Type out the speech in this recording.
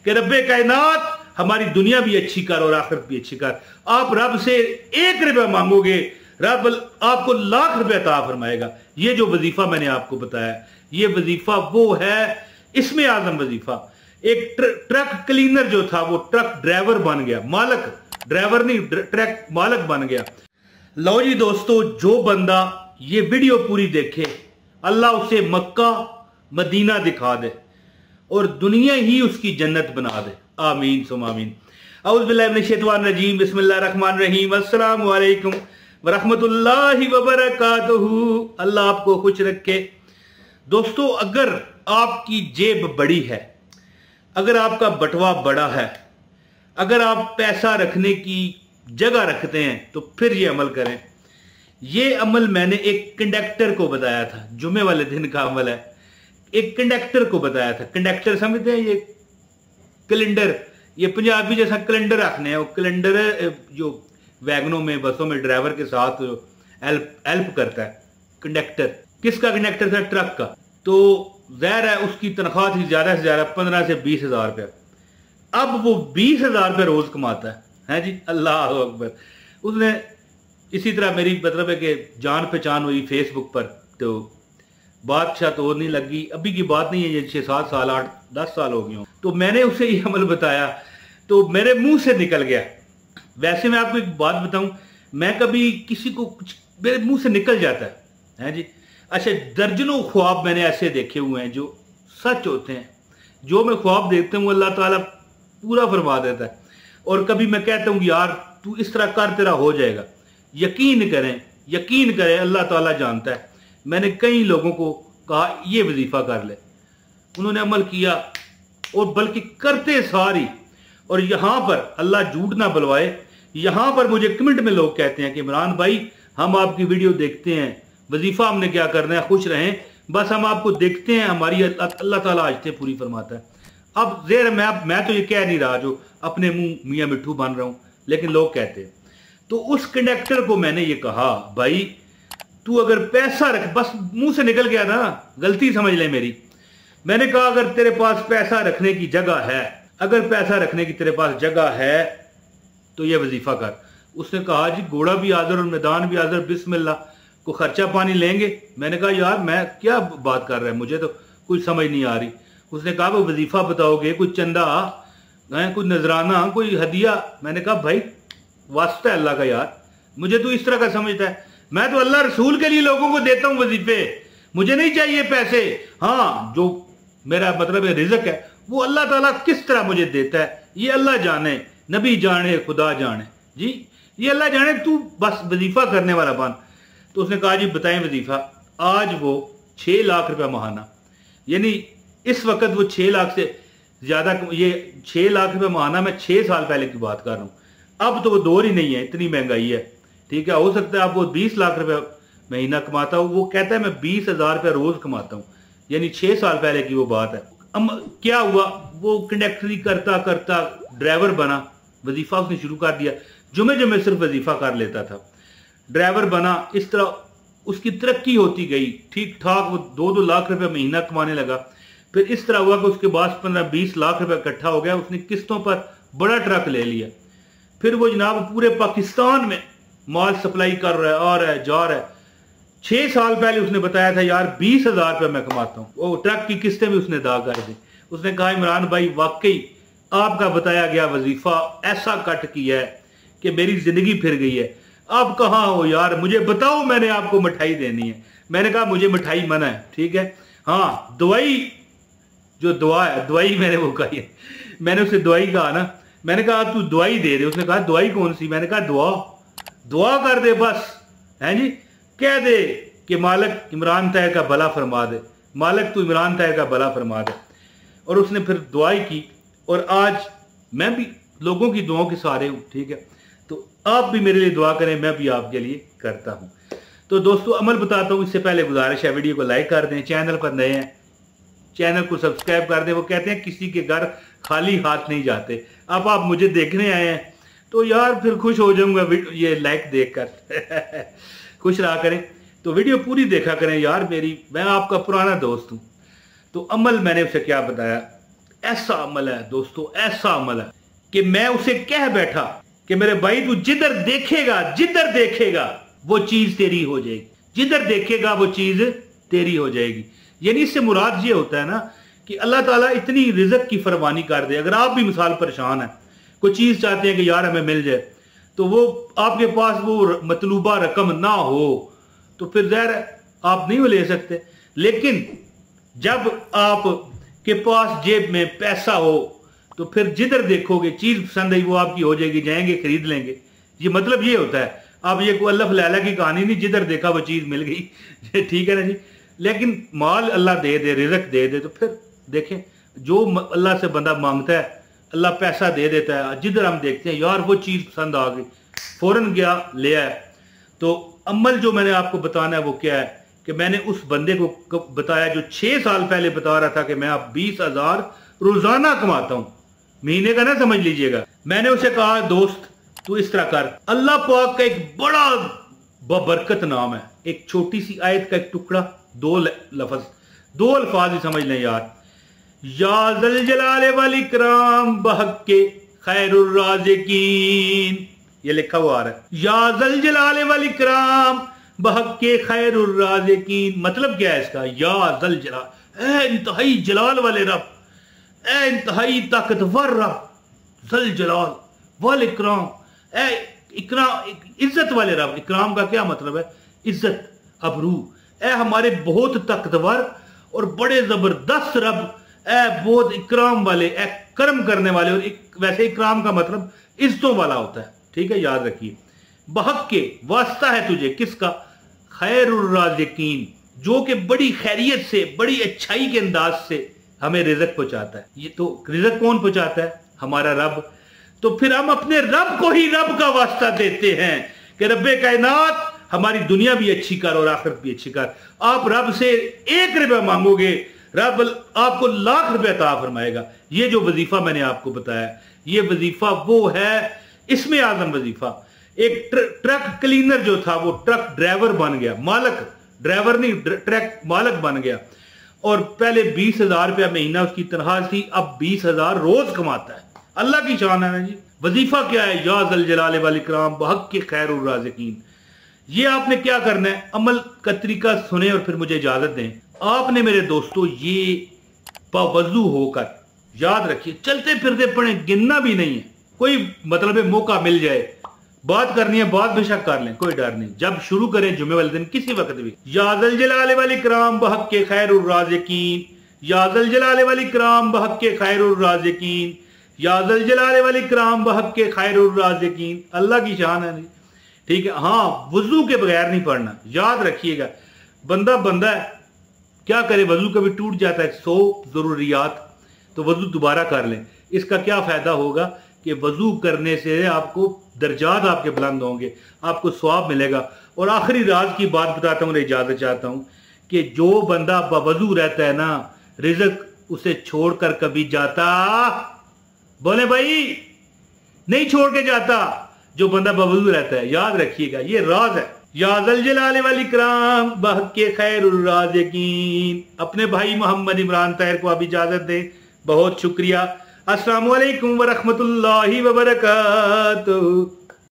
कि रब्बे कायनात हमारी दुनिया भी अच्छी कर और आखिरत भी अच्छी कर। आप रब से 1 रुपया मांगोगे, रब आपको लाख रुपया अता फरमाएगा। ये जो वजीफा मैंने आपको बताया, ये वजीफा वो है इसमें आजम वजीफा। एक ट्रक क्लीनर जो था वो ट्रक ड्राइवर बन गया, मालक, ड्राइवर नहीं, ट्रक मालक बन गया। लो जी दोस्तों, जो बंदा ये वीडियो पूरी देखे, अल्लाह उसे मक्का मदीना दिखा दे और दुनिया ही उसकी जन्नत बना दे। आमीन सुम आमीन। औज़ु बिल्लाहि मिनश शैतानिर रजीम, बिस्मिल्लाहिर रहमानिर रहीम, अस्सलामु अलैकुम व रहमतुल्लाहि व बरकातुहू। अल्लाह आपको खुश रखे। दोस्तों, अगर आपकी जेब बड़ी है, अगर आपका बटवा बड़ा है, अगर आप पैसा रखने की जगह रखते हैं तो फिर ये अमल करें। ये अमल मैंने एक कंडक्टर को बताया था, जुमे वाले दिन का अमल है। एक कंडक्टर को बताया था। कंडक्टर समझते हैं, ये कैलेंडर, ये पंजाबी जैसा कैलेंडर रखने हैं। वो कैलेंडर जो वैगनों में, बसों में ड्राइवर के साथ हेल्प करता है। कंडक्टर किसका कंडक्टर था? ट्रक का। तो ज़ाहिर है उसकी तनख्वाह थी ज़्यादा से ज़्यादा 15 से 20 हज़ार रुपया। अब वो 20 हज़ार रुपया रोज़ कमाता है जी। अल्लाह अकबर। उसने इसी तरह मेरी मतलब है कि जान पहचान हुई फेसबुक पर, तो बादशाह तो नहीं लगी, अभी की बात नहीं है, ये 6-7 साल 8-10 साल हो गए हों। तो मैंने उसे ये अमल बताया तो मेरे मुंह से निकल गया। वैसे मैं आपको एक बात बताऊं, मैं कभी किसी को कुछ मेरे मुंह से निकल जाता है जी। अच्छा, दर्जनों ख्वाब मैंने ऐसे देखे हुए हैं जो सच होते हैं। जो मैं ख्वाब देखता हूँ अल्लाह ताला पूरा फरमा देता है। और कभी मैं कहता हूँ यार तू इस तरह कर, तेरा हो जाएगा। यकीन करें अल्लाह ताला जानता है। मैंने कई लोगों को कहा ये वजीफा कर ले, उन्होंने अमल किया और बल्कि करते सारी। और यहाँ पर अल्लाह झूठ ना बुलवाए, यहाँ पर मुझे कमेंट में लोग कहते हैं कि इमरान भाई हम आपकी वीडियो देखते हैं, वजीफा हमने क्या करना है, खुश रहें, बस हम आपको देखते हैं, हमारी अल्लाह ताला आजते पूरी फरमाता है। अब ज़ेर मैं तो ये कह नहीं रहा जो अपने मुंह मियाँ मिट्ठू बन रहा हूँ, लेकिन लोग कहते हैं। तो उस कंडक्टर को मैंने ये कहा, भाई तू अगर पैसा रख, बस मुंह से निकल गया ना, गलती समझ ले मेरी। मैंने कहा अगर तेरे पास पैसा रखने की जगह है, अगर पैसा रखने की तेरे पास जगह है तो ये वजीफा कर। उसने कहा जी घोड़ा भी हाजिर और मैदान भी हाजिर, बिस्मिल्लाह, को खर्चा पानी लेंगे। मैंने कहा यार मैं क्या बात कर रहा है, मुझे तो कुछ समझ नहीं आ रही। उसने कहा वो वजीफा बताओगे, कुछ चंदा, कोई नजराना, कोई हदिया। मैंने कहा भाई वास्ता है अल्लाह का यार, मुझे तो इस तरह का समझता है, मैं तो अल्लाह रसूल के लिए लोगों को देता हूं वजीफे, मुझे नहीं चाहिए पैसे। हाँ, जो मेरा मतलब है रिज़्क है वो अल्लाह ताला किस तरह मुझे देता है ये अल्लाह जाने, नबी जाने, खुदा जाने जी, ये अल्लाह जाने, तू बस वजीफा करने वाला बन। तो उसने कहा जी बताएं वजीफा। आज वो 6 लाख रुपया महाना, यानी इस वक्त वो 6 लाख से ज्यादा, ये 6 लाख रुपया महाना मैं 6 साल पहले की बात कर रहा हूँ। अब तो वो दौर ही नहीं है, इतनी महंगाई है। ठीक है, हो सकता है आप वो 20 लाख रुपया महीना कमाता हूँ, वो कहता है मैं 20,000 रुपया रोज कमाता हूँ, यानी 6 साल पहले की वो बात है। अब क्या हुआ, वो कंडक्टरी करता करता ड्राइवर बना, वजीफा उसने शुरू कर दिया। जुमे सिर्फ वजीफा कर लेता था, ड्राइवर बना। इस तरह उसकी तरक्की होती गई, ठीक ठाक वो 2-2 लाख रुपया महीना कमाने लगा। फिर इस तरह हुआ कि उसके पास 15-20 लाख रुपया इकट्ठा हो गया। उसने किस्तों पर बड़ा ट्रक ले लिया। फिर वो जनाब पूरे पाकिस्तान में माल सप्लाई कर रहा है, आ रहा है, जा रहा है। 6 साल पहले उसने बताया था यार 20,000 रुपया मैं कमाता हूँ। वो ट्रक की किस्तें भी उसने अदा कर दी। उसने कहा इमरान भाई वाकई आपका बताया गया वजीफा ऐसा कट किया है कि मेरी जिंदगी फिर गई है। आप कहाँ हो यार, मुझे बताओ, मैंने आपको मिठाई देनी है। मैंने कहा मुझे मिठाई मना है, ठीक है। हाँ, दवाई जो दुआ है, दवाई मैंने वो कही है, मैंने उसे दवाई कहा ना, मैंने कहा तू दवाई दे दे। उसने कहा दवाई कौन सी? मैंने कहा दुआ कर दे बस, है जी, कह दे कि मालिक इमरान ताया का भला फरमा दे, मालिक तू इमरान ताया का भला फरमा दे। और उसने फिर दुआई की और आज मैं भी लोगों की दुआओं के सहारे हूँ, ठीक है। तो आप भी मेरे लिए दुआ करें, मैं भी आपके लिए करता हूँ। तो दोस्तों अमल बताता हूँ, इससे पहले गुजारिश है वीडियो को लाइक कर दें, चैनल पर नए हैं चैनल को सब्सक्राइब कर दें। वो कहते हैं किसी के घर खाली हाथ नहीं जाते। अब आप मुझे देखने आए हैं तो यार फिर खुश हो जाऊंगा ये लाइक देखकर खुश रहा करें। तो वीडियो पूरी देखा करें यार मेरी, मैं आपका पुराना दोस्त हूं। तो अमल मैंने उसे क्या बताया, ऐसा अमल है दोस्तों, ऐसा अमल है कि मैं उसे कह बैठा कि मेरे भाई तू जिधर देखेगा वो चीज तेरी हो जाएगी, जिधर देखेगा वो चीज तेरी हो जाएगी। यानी इससे मुराद ये होता है ना कि अल्लाह ताला इतनी रिज़्क़ की फरमानी कर दे। अगर आप भी मिसाल परेशान है, कोई चीज चाहते हैं कि यार हमें मिल जाए, तो वो आपके पास वो मतलूबा रकम ना हो तो फिर ज़ाहिर है आप नहीं वो ले सकते। लेकिन जब आप के पास जेब में पैसा हो तो फिर जिधर देखोगे चीज पसंद आई वो आपकी हो जाएगी, जाएंगे खरीद लेंगे। ये मतलब ये होता है। अब ये कोई अल्लाह लैला की कहानी नहीं, जिधर देखा वो चीज मिल गई ठीक है ना जी। लेकिन माल अल्लाह दे दे, रिज़्क़ दे दे, तो फिर देखें जो अल्लाह से बंदा मांगता है अल्लाह पैसा दे देता है। जिधर हम देखते हैं यार वो चीज पसंद आ गई, फौरन गया ले आया। तो अमल जो मैंने आपको बताना है वो क्या है कि मैंने उस बंदे को बताया जो 6 साल पहले बता रहा था कि मैं अब 20,000 रोजाना कमाता हूं, महीने का ना समझ लीजिएगा। मैंने उसे कहा दोस्त तू इस तरह कर, अल्लाह पाक का एक बड़ा बबरकत नाम है, एक छोटी सी आयत का एक टुकड़ा, 2 लफ्ज 2 अल्फाज ही समझ लें यार, या ज़ल जलाल वल इकराम बहक़्क़े खैरुर राज़िकीन, ये लिखा हुआ आ रहा है, या ज़ल जलाल वल इकराम बहक़्क़े खैरुर राज़िकीन। मतलब क्या है इसका? या ज़ल जलाल, ए इंतहाई जलाल वाले रब, ए इंतहाई ताकतवर रब, ज़ल जलाल वल इकराम, ए इकराम इज्जत वाले रब। इकराम का क्या मतलब है? इज्जत, अबरू। ए हमारे बहुत ताकतवर और बड़े जबरदस्त रब, ए बहुत इकराम वाले, ए कर्म करने वाले। और वैसे इकराम का मतलब इज्जतों वाला होता है, ठीक है, याद रखिए। बहक़्क़े वास्ता है तुझे, किसका? खैरुर राज़िकीन, जो कि बड़ी खैरियत से, बड़ी अच्छाई के अंदाज से हमें रिज़्क़ पहुंचाता है। ये तो रिज़्क़ कौन पहुंचाता है? हमारा रब। तो फिर हम अपने रब को ही रब का वास्ता देते हैं कि रब्बे कायनात हमारी दुनिया भी अच्छी कर और आखिरत भी अच्छी कर। आप रब से 1 रुपया मांगोगे, रब आपको लाख रुपया अता फरमाएगा। ये जो वजीफा मैंने आपको बताया, ये वजीफा वो है इसमें आजम वजीफा। एक ट्रक क्लीनर जो था वो ट्रक ड्राइवर बन गया, मालक, ड्राइवर नहीं, ट्रक मालक बन गया। और पहले 20,000 रुपया महीना उसकी तनख्वाह थी, अब 20,000 रोज कमाता है। अल्लाह की शान है ना जी। वजीफा क्या है? या ज़ल जलाल वल इकराम बहक़्क़े खैरुर राज़िकीन। ये आपने क्या करना है, अमल का तरीका सुने और फिर मुझे इजाजत दें। आपने मेरे दोस्तों ये बावजू होकर, याद रखिए, चलते फिरते पढ़े, गिनना भी नहीं है। कोई मतलब मौका मिल जाए, बात करनी है बात बेशक कर लें, कोई डर नहीं। जब शुरू करें जुमे वाले दिन किसी वक्त भी, या ज़ल जलाल वल इकराम बहक़्क़े खैरुर राज़िकीन, या ज़ल जलाल वल इकराम बहक़्क़े खैरुर राज़िकीन, या ज़ल जलाल वल इकराम बहक़्क़े खैरुर राज़िकीन। अल्लाह की शान है, ठीक है। हाँ, वजू के बगैर नहीं पढ़ना, याद रखिएगा। बंदा है, क्या करे, वजू कभी टूट जाता है, 100 जरूरियात, तो वजू दोबारा कर लें। इसका क्या फायदा होगा कि वजू करने से आपको दर्जात आपके बुलंद होंगे, आपको सवाब मिलेगा। और आखिरी राज की बात बताता हूँ, इजाजत चाहता हूँ कि जो बंदा बावजू रहता है ना, रिज़्क़ उसे छोड़कर कभी जाता, बोले भाई, नहीं छोड़ के जाता जो बंदा बावजू रहता है। याद रखिएगा, ये राज है। या ज़ल जलाल वल इकराम बहक़्क़े खैरुर राज़िकीन। अपने भाई मोहम्मद इमरान ताहिर को अब इजाजत दें, बहुत शुक्रिया। अस्सलामु अलैकुम व रहमतुल्लाहि व बरकातुहू।